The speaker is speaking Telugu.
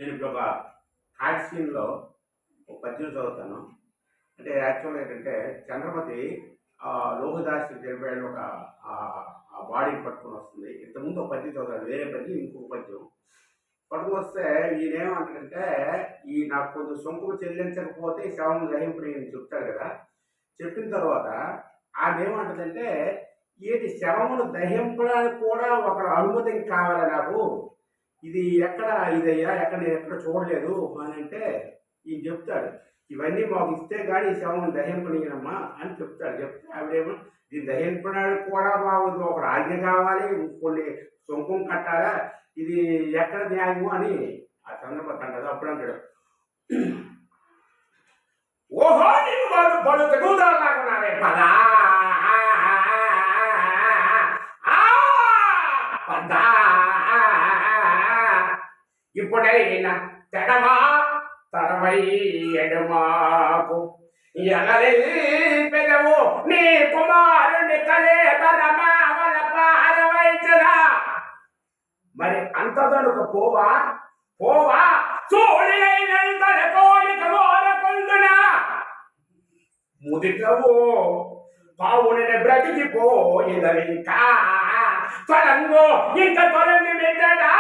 నేను ఇప్పుడు ఒక హాట్ సీన్‌లో ఒక పద్యం చదువుతాను. అంటే యాక్చువల్‌గా ఏంటంటే చంద్రమతి లోహిదాస్‌కి చనిపోయాడు ఒక ఆ బాడీని పట్టుకొని వస్తుంది. ఇంతకుముందు ఒక పద్యం చదువుతాను. వేరే పద్యం ఇంకొక పద్యం. పట్టుకొస్తే ఈయనేమంటాడంటే, నాకు కొంచెం సొంపు చెల్లించకపోతే శవం గ్రహింపుడు అని చెప్తాడు కదా! చెప్పిన తర్వాత ఆమేమంటదంటే, ఏది శవమును దహింపడానికి కూడా ఒక అనుమతి కావాలి నాకు. ఇది ఎక్కడ ఇదయ్యా ఎక్కడ నేను ఎక్కడ చూడలేదు అని అంటే ఈయన చెప్తాడు, ఇవన్నీ మాకు ఇస్తే కానీ ఈ శవం దహింపనీయనమ్మా అని చెప్తాడు. చెప్తే ఆవిడేమో దీన్ని దహింపడానికి కూడా మాకు ఒక ఆజ్ఞ కావాలి, కొన్ని సొంకం కట్టాలా, ఇది ఎక్కడ న్యాయము అని ఆ చంద్రమతి అంటది. అప్పుడు అంటాడు, ఓహో నీకు వాళ్ళు బలు తెగుదారులాగున్నారే పదా పదా ఇప్పుడైనా తెడమా తరవై ఎడమాకు ఎగలిపెదవు నీ కుమారుని కలే బలమావల పారవైచరా. మరి అంతదనుక పోవా పోవా చూడి అయినంతల కోరిక కోరకుందునా ముదికవో పావుని బ్రతికిపోయినవింకా తొలంగో ఇంక తొలని మెద్దడా